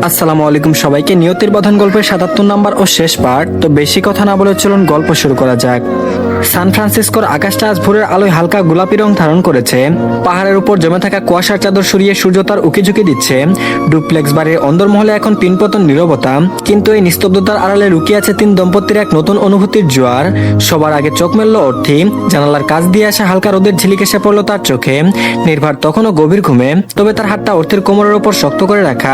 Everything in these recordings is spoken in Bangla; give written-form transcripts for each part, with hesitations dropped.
আসসালামু আলাইকুম সবাইকে। নিয়তির বধন গল্পের ৭৭ নাম্বার ও শেষ পার্ট। তো বেশি কথা না বলে চলুন গল্প শুরু করা যাক। সান ফ্রান্সিসকোর আকাশটা আজ ভোরের আলোয় হালকা গোলাপি রং ধারণ করেছে। পাহাড়ের উপর জমে থাকা কুয়াশার চাদর সরিয়ে সূর্য তার উকিঝুঁকি দিচ্ছে। ডুপ্লেক্স বাড়ির অন্দরমহলে এখন পিনপতন নীরবতা, কিন্তু এই নিস্তব্ধতার আড়ালে লুকিয়ে আছে তিন দম্পতির এক নতুন অনুভূতির জোয়ার। সবার আগে চোখ মেলল অর্থি। জানালার কাছ দিয়ে আসা হালকা রোদের ঝিলিক এসে পড়লো তার চোখে। নির্ভার তখনও গভীর ঘুমে, তবে তার হাতটা অর্থির কোমরের উপর শক্ত করে রাখা।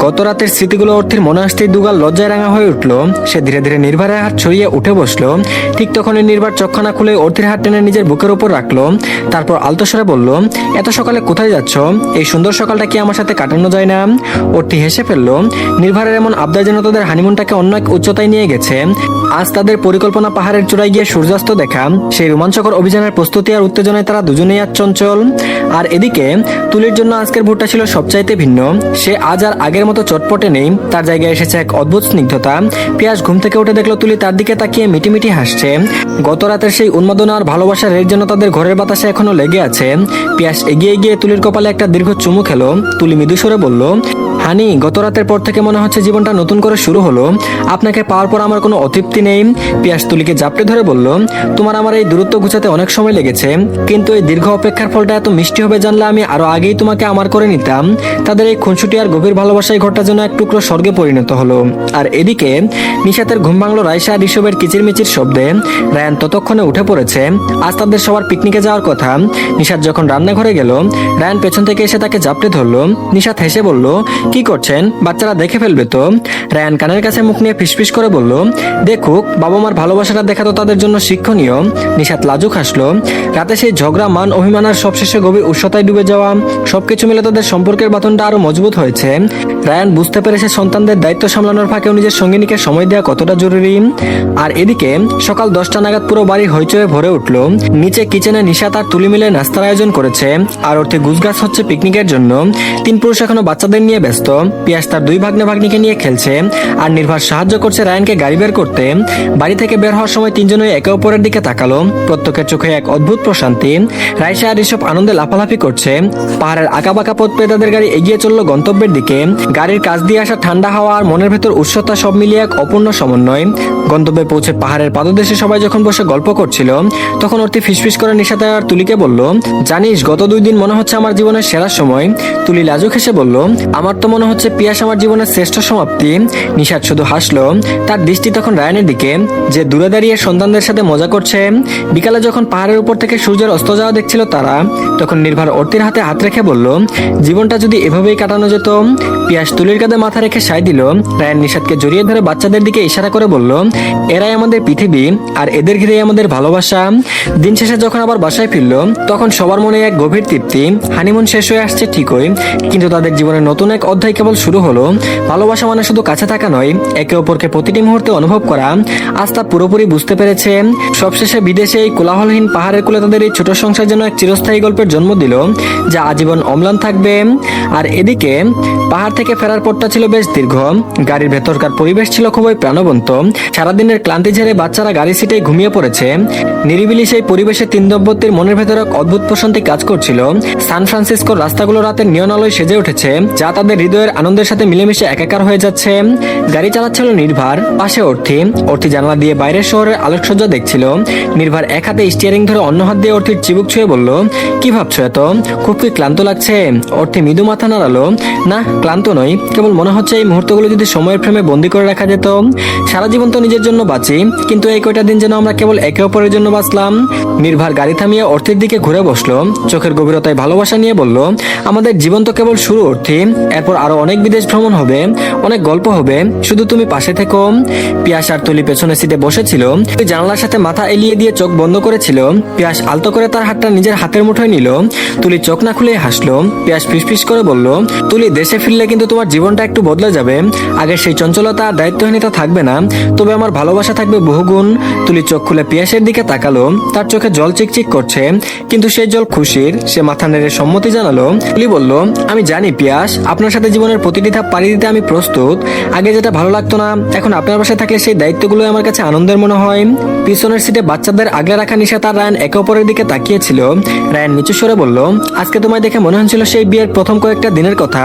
গত রাতের স্মৃতিগুলো অর্থির মনে আসতেই দুগাল লজ্জায় রাঙা হয়ে উঠল। সে ধীরে ধীরে নির্ভারের হাত ছড়িয়ে উঠে বসলো। ঠিক তখনই নির্ভার চোখখানা খুলে অর্থির হাত টেনে নিজের বুকের উপর রাখলো। তারপর আলতো স্বরে বলল, এত সকালে কোথায় যাচ্ছ? এই সুন্দর সকালটা কি আমার সাথে কাটানো যায় না? অর্থি হেসে ফেলল। নির্ভারের এমন আবদার যেন তাদের হানিমুনটাকে অন্য এক উচ্চতায় নিয়ে গেছে। আজ তাদের পরিকল্পনা পাহাড়ের চূড়ায় গিয়ে সূর্যাস্ত দেখা। সেই রোমাঞ্চকর অভিযানের প্রস্তুতি আর উত্তেজনায় তারা দুজনেই আজ চঞ্চল। আর এদিকে তুলির জন্য আজকের ভোরটা ছিল সবচাইতে ভিন্ন। সে আজ আর আগের মতো চটপটে নেই, তার জায়গায় এসেছে এক অদ্ভুত স্নিগ্ধতা। পিয়াস ঘুম থেকে উঠে দেখলো তুলি তার দিকে তাকিয়ে মিটিমিটি হাসছে। গত রাতের সেই উন্মাদনা আর ভালোবাসার রেট যেন তাদের ঘরের বাতাসে এখনো লেগে আছে। পিয়াস এগিয়ে গিয়ে তুলির কপালে একটা দীর্ঘ চুমু খেলো। তুলি মৃদু স্বরে বলল, হানি, গত রাতের পর থেকে মনে হচ্ছে জীবনটা নতুন করে শুরু হলো। আপনাকে পাওয়ার পর আমার কোনো অতৃপ্তি নেই। পিয়াস তুলিকে জাপটে ধরে বলল, তোমার আমার এই দূরত্ব ঘুচাতে অনেক সময় লেগেছে, কিন্তু এই দীর্ঘ অপেক্ষার ফলটা এত মিষ্টি হবে জানলে আমি আরো আগেই তোমাকে আমার করে নিতাম। তাদের এই খুনসুটি আর গভীর ভালোবাসায় ঘরটা যেন এক টুকরো স্বর্গে পরিণত হলো। আর এদিকে নিশাতের ঘুম ভাঙলো রাইসা আর ঋষভের কিচিরমিচির শব্দে। রায়ান ততক্ষণে উঠে পড়েছে। আজ তাদের সবার পিকনিকে যাওয়ার কথা। নিশাত যখন রান্নাঘরে গেল, রায়ান পেছন থেকে এসে তাকে জাপটে ধরলো। নিশাত হেসে বলল, কি করছেন? বাচ্চারা দেখে ফেলবে তো। রায়ান কানের কাছে মুখ নিয়ে ফিসফিস করে বলল, দেখুক, বাবা মার ভালোবাসাটা দেখা তো তাদের জন্য শিক্ষণীয়। নিশাত লাজুক হাসলো। রাতে সেই ঝগড়া, মান, অভিমান আর সবশেষে গভীর উষ্ণতায় ডুবে যাওয়া, সবকিছু মিলে তাদের সম্পর্কের বাঁধনটা আরো মজবুত হয়েছে। রায়ান বুঝতে পেরেছে সন্তানদের দায়িত্ব সামলানোর ফাঁকেও নিজের সঙ্গিনীকে সময় দেওয়া কতটা জরুরি। আর এদিকে সকাল 10টা নাগাদ পুরো বাড়ি হইচয়ে ভরে উঠলো। নিচে কিচেনে নিশাত আর তুলি মিলে নাস্তার আয়োজন করেছে, আর অর্থে গুজগাছ হচ্ছে পিকনিকের জন্য। তিন পুরুষ এখনো বাচ্চাদের নিয়ে ব্যস্ত। পিয়াস তার দুই ভাগ্নে ভাগ্নিকে নিয়ে খেলছে, আর নির্ভার সাহায্য করছে রায়ানকে গাড়ি বের করতে। বাড়ি থেকে বের হওয়ার সময় তিনজনই একে অপরের দিকে তাকালো। প্রত্যেকের চোখে এক অদ্ভুত প্রশান্তি। রাইসা আর ঋষভ আনন্দে লাফালাফি করছে। পাহাড়ের আঁকাবাঁকা পথ পেয়ে তাদের গাড়ি এগিয়ে চললো গন্তব্যের দিকে। গাড়ির কাছ দিয়ে আসা ঠান্ডা হাওয়া আর মনের ভেতর উৎসতা সব মিলিয়ে এক অপূর্ণ সমন্বয়। গন্তব্যে পৌঁছে পাহাড়ের পাদদেশে সবাই যখন বসে গল্প করছিল, তখন অর্থি ফিসফিস করে নিশাতে আর তুলিকে বলল, জানিস, গত 2 দিন মনে হচ্ছে আমার জীবনের সেরা সময়। তুলি লাজুক হেসে বলল, আমার তো মনে হচ্ছে পিয়াস আমার জীবনের শ্রেষ্ঠ সমাপ্তি। নিশাত শুধু হাসলো। তার দৃষ্টি তখন রায়ানের দিকে, যে দূরে দাঁড়িয়ে সন্তানদের সাথে মজা করছে। বিকালে যখন পাহাড়ের উপর থেকে সূর্যের অস্ত যাওয়া দেখছিল তারা, তখন নির্ভার অর্থির হাতে হাত রেখে বলল, জীবনটা যদি এভাবেই কাটানো যেত। পিয়াস তুলির কাঁধে মাথা রেখে সায় দিল। রায়ান নিশাতকে জড়িয়ে ধরে বাচ্চাদের দিকে ইশারা করে বলল, এরাই আমাদের পৃথিবী, আর এদের ঘিরেই আমাদের ভালোবাসা। দিন শেষে যখন আবার বাসায় ফিরল, তখন সবার মনে এক গভীর তৃপ্তি। হানিমুন শেষ হয়ে আসছে ঠিকই, কিন্তু তাদের জীবনের নতুন এক অধ্যায় কেবল শুরু হলো। ভালোবাসা মানে শুধু কাছে থাকা নয়, একে অপরকে প্রতিটি মুহূর্তে অনুভব করা। আজ তা পুরোপুরি বুঝতে পেরেছে। সবশেষে বিদেশে এই কোলাহলহীন পাহাড়ের কোলে তাদের এই ছোট সংসার যেন এক চিরস্থায়ী গল্পের জন্ম দিল, যা আজীবন অম্লান থাকবে। আর এদিকে পাহাড় থেকে ফেরার পথটা ছিল বেশ দীর্ঘ। গাড়ির ভেতরকার পরিবেশ ছিল খুবই প্রাণবন্ত। সারাদিনের ক্লান্তি ঝেড়ে বাচ্চারা গাড়ি সিটেই ঘুমিয়ে পড়েছে। নিরিবিলি সেই পরিবেশে তিন দম্পতির মনের ভেতরে এক অদ্ভুত প্রশান্তি কাজ করছিল। সান ফ্রান্সিসকোর রাস্তাগুলো রাতের নিয়ন আলোয় সেজে উঠেছে, যা তাদের হৃদয়ের আনন্দের সাথে মিলেমিশে একাকার হয়ে যাচ্ছে। গাড়ি চালাচ্ছিল নির্ভার, পাশে অর্থি জানালা দিয়ে বাইরের শহরের আলোকসজ্জা দেখছিল। নির্ভার এক হাতে স্টিয়ারিং ধরে অন্য হাত দিয়ে অর্থির চিবুক ছুঁয়ে বলল, কি ভাবছো এত? খুব কি ক্লান্ত লাগছে? অর্থি মৃদু মাথা নাড়ালো, না, ক্লান্ত নই, কেবল মনে হচ্ছে এই মুহূর্তগুলো যদি সময়ের ফ্রেমে বন্দি করে রাখা যেত। সারা জীবন তো নিজের জন্য বাঁচি, কিন্তু এই কয়টা দিন যেন আমরা কেবল একে অপরের জন্য বাঁচলাম। নির্ভার গাড়ি থামিয়ে অর্থের দিকে ঘুরে বসলো। চোখের গভীরতায় ভালোবাসা নিয়ে বলল, আমাদের জীবন তো কেবল শুরু অর্থি, এরপর আরো অনেক বিদেশ ভ্রমণ হবে, অনেক গল্প হবে, শুধু তুমি পাশে থেকো। পিয়াস আর তুলি পেছনে সিটে বসেছিল। তুই জানালার সাথে মাথা এলিয়ে দিয়ে চোখ বন্ধ করেছিল। পিয়াস আলতো করে তার হাতটা নিজের হাতের মুঠোয় নিল। তুলি চোখ না খুলে হাসলো। পিয়াস ফিসফিস করে বলল, তুলি, দেশে ফিরলে কিন্তু তোমার জীবনটা একটু বদলে যাবে। আগের সেই চঞ্চলতা আর দায়িত্বহীনতা থাকবে না, তবে আমার ভালোবাসা থাকবে বহুগুণ। তুলি চোখ খুলে পিয়াসের দিকে তাকালো। তার চোখে জল চিকচিক করছে, কিন্তু সেই জল খুশির। সে মাথা নেড়ে সম্মতি জানালো। তুলি বলল, আমি জানি পিয়াস, আপনার সাথে জীবনের প্রতিটি ধাপ পাড়ি দিতে আমি প্রস্তুত। আগে যেটা ভালো লাগতো না, এখন আপনার বাসায় থাকলে সেই দায়িত্বগুলো আমার কাছে আনন্দের মনে হয়। পিছনের সিটে বাচ্চাদের আগলে রাখা নিশাত আর রায়ান একে অপরের দিকে তাকিয়েছিল। রায়ান নিচু স্বরে বলল, আজকে তোমায় দেখে মনে হচ্ছিল সেই বিয়ের প্রথম কয়েকটা দিনের কথা।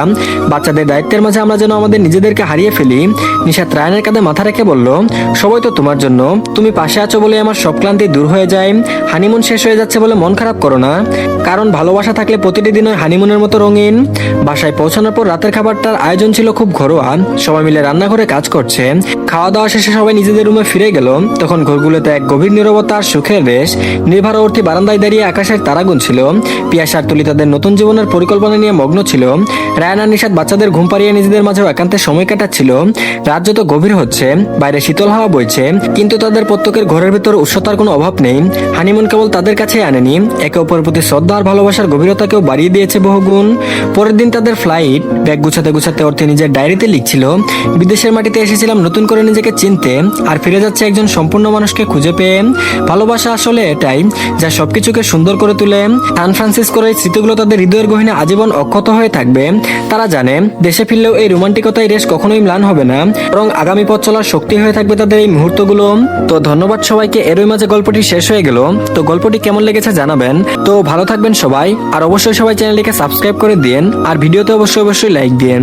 বাচ্চাদের দায়িত্বের মাঝে আমরা যেন আমাদের নিজেদেরকে হারিয়ে ফেলি। নিশাত রায়ানের কাঁধে মাথা রেখে বলল, সবাই তো তোমার জন্য, তুমি পাশে আছো বলে আমার সব ক্লান্তি দূর হয়ে যায়। হানিমুন শেষ হয়ে যাচ্ছে বলে মন খারাপ করো না, কারণ ভালোবাসা থাকলে প্রতিটি দিন ওই হানিমুনের মতো রঙিন। বাসায় পৌঁছানোর পর রাতের খাবারটার আয়োজন ছিল খুব ঘরোয়া। সবাই মিলে রান্নাঘরে কাজ করছে। খাওয়া দাওয়া শেষে সবাই নিজেদের রুমে ফিরে গেল। তখন ঘরগুলোতে এক গভীর নীরবতা আর সুখের রেশ। নির্ভারবর্তী বারান্দায় দাঁড়িয়ে আকাশের তারা গুনছিল। পিয়াস আর তুলি তাদের নতুন জীবনের পরিকল্পনা নিয়ে মগ্ন ছিল। রায়ান আর নিশাত বাচ্চাদের ঘুম পাড়িয়ে নিজেদের মাঝেও একান্তে সময় কাটাচ্ছিল। রাত যত গভীর হচ্ছে, বাইরে শীতল হাওয়া বইছে, কিন্তু তাদের প্রত্যেকের ঘরের ভেতর উৎসতার কোনো অভাব নেই। হানিমুন কেবল তাদের কাছে আনেনি, একে অপরের প্রতি শ্রদ্ধা আর ভালোবাসার গভীরতাকেও বাড়িয়ে দিয়েছে বহুগুণ। পরের দিন তাদের ফ্লাইট। ব্যাগ গুছাতে গুছাতে অর্থে নিজের ডায়েরিতে লিখছিল, বিদেশের মাটিতে এসেছিলাম নতুন করে নিজেকে চিনতে, আর ফিরে যাচ্ছে একজন সম্পূর্ণ মানুষকে খুঁজে পেয়ে। ভালোবাসা আসলে এটাই, যা সবকিছুকে সুন্দর করে তুলে। সান ফ্রান্সিসকোর এই স্মৃতিগুলো তাদের হৃদয়ের গহীনে আজীবন অক্ষত হয়ে থাকবে। তারা জানে দেশে ফিরলেও এই রোমান্টিকতার রেশ কখনোই ম্লান হবে না, বরং আগামী পথ চলার শক্তি হয়ে থাকবে তাদের এই মুহূর্তগুলো। তো ধন্যবাদ সবাইকে। এরই মাঝে গল্পটি শেষ হয়ে গেল। তো গল্পটি কেমন লেগেছে জানাবেন। তো ভালো থাকবেন সবাই, আর অবশ্যই সবাই চ্যানেলটিকে সাবস্ক্রাইব করে দিন, আর ভিডিওতে অবশ্যই লাইক দিন।